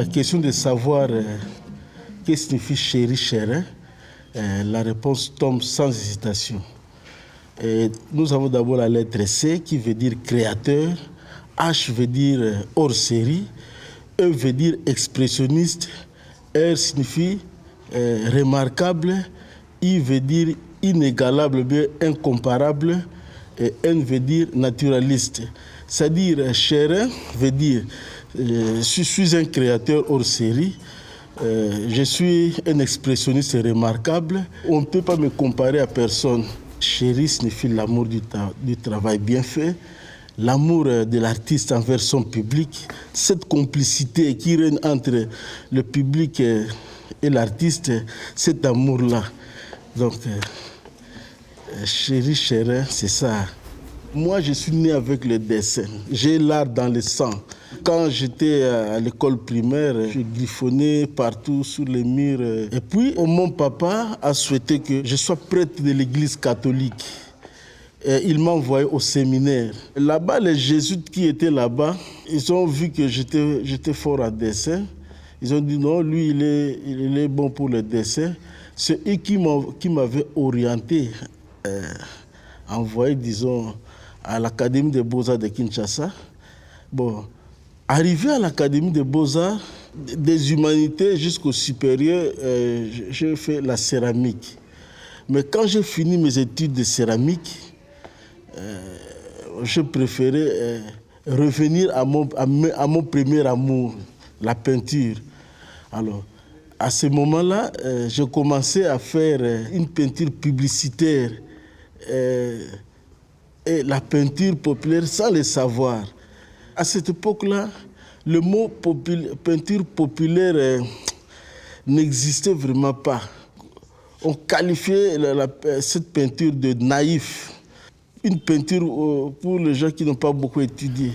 question de savoir qu'est-ce que signifie chéri, chérin, la réponse tombe sans hésitation. Et nous avons d'abord la lettre C qui veut dire créateur, H veut dire hors série, E veut dire expressionniste, R signifie remarquable, I veut dire inégalable, bien incomparable, et N veut dire naturaliste. C'est-à-dire chérin veut dire je suis un créateur hors série, je suis un expressionniste remarquable, on ne peut pas me comparer à personne. Chéri signifie l'amour du travail bien fait, l'amour de l'artiste envers son public, cette complicité qui règne entre le public et l'artiste, cet amour-là. Donc, chéri, chérin, c'est ça. Moi, je suis né avec le dessin. J'ai l'art dans le sang. Quand j'étais à l'école primaire, je griffonnais partout sur les murs. Et puis, mon papa a souhaité que je sois prêtre de l'église catholique. Et il m'a envoyé au séminaire. Là-bas, les jésuites qui étaient là-bas, ils ont vu que j'étais fort à dessin. Ils ont dit non, lui, il est bon pour le dessin. C'est eux qui m'avaient orienté, envoyé, disons, à l'Académie des Beaux-Arts de Kinshasa. Bon, arrivé à l'Académie des Beaux-Arts, des humanités jusqu'au supérieur, j'ai fait la céramique. Mais quand j'ai fini mes études de céramique, je préférais revenir à mon premier amour, la peinture. Alors, à ce moment-là, j'ai commencé à faire une peinture publicitaire et la peinture populaire sans le savoir. À cette époque-là, le mot peinture populaire n'existait vraiment pas. On qualifiait cette peinture de naïf. Une peinture pour les gens qui n'ont pas beaucoup étudié.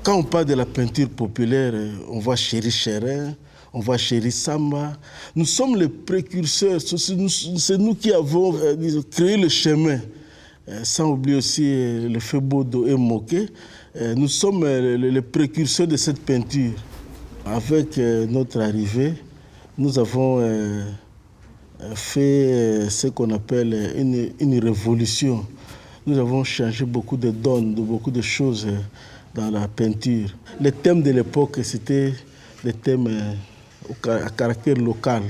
Quand on parle de la peinture populaire, on voit Chéri Chérin, on voit Chéri Samba. Nous sommes les précurseurs, c'est nous qui avons créé le chemin. Sans oublier aussi le Febodo et Moké. Nous sommes les précurseurs de cette peinture. Avec notre arrivée, nous avons fait ce qu'on appelle une révolution. Nous avons changé beaucoup de donnes, beaucoup de choses dans la peinture. Les thèmes de l'époque, c'était des thèmes à caractère local.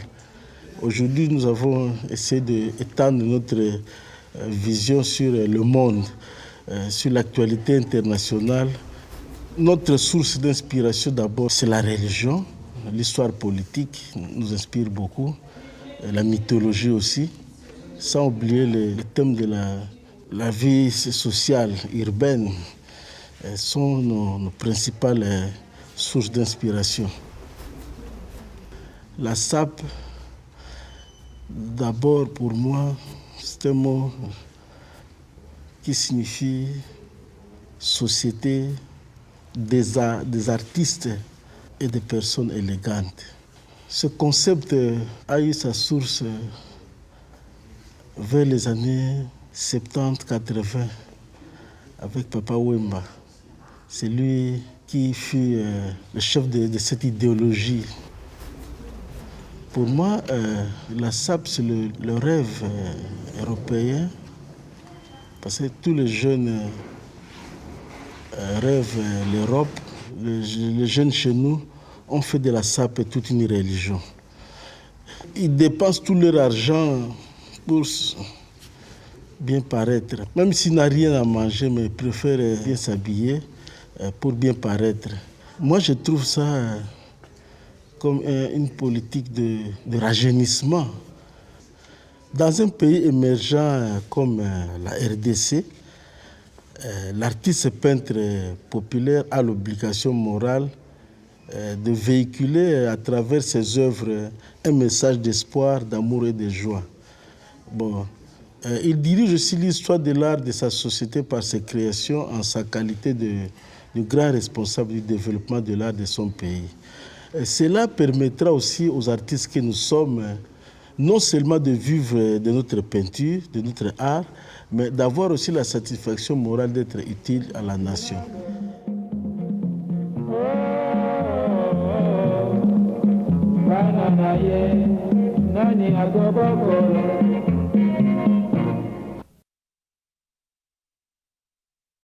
Aujourd'hui, nous avons essayé d'étendre notre vision sur le monde, sur l'actualité internationale. Notre source d'inspiration d'abord, c'est la religion. L'histoire politique nous inspire beaucoup, la mythologie aussi, sans oublier les thèmes de la vie sociale, urbaine, sont nos principales sources d'inspiration. La SAP, d'abord pour moi, c'est un mot qui signifie société des artistes et des personnes élégantes. Ce concept a eu sa source vers les années 70-80 avec Papa Wemba. C'est lui qui fut le chef de cette idéologie. Pour moi, la SAP, c'est le rêve européen, parce que tous les jeunes rêvent l'Europe. Les jeunes chez nous ont fait de la SAP toute une religion. Ils dépensent tout leur argent pour bien paraître. Même s'ils n'ont rien à manger, mais ils préfèrent bien s'habiller pour bien paraître. Moi, je trouve ça comme une politique de rajeunissement. Dans un pays émergent comme la RDC, l'artiste peintre populaire a l'obligation morale de véhiculer à travers ses œuvres un message d'espoir, d'amour et de joie. Bon, il dirige aussi l'histoire de l'art de sa société par ses créations en sa qualité de grand responsable du développement de l'art de son pays. Cela permettra aussi aux artistes que nous sommes non seulement de vivre de notre peinture, de notre art, mais d'avoir aussi la satisfaction morale d'être utile à la nation. naye nani agobokolo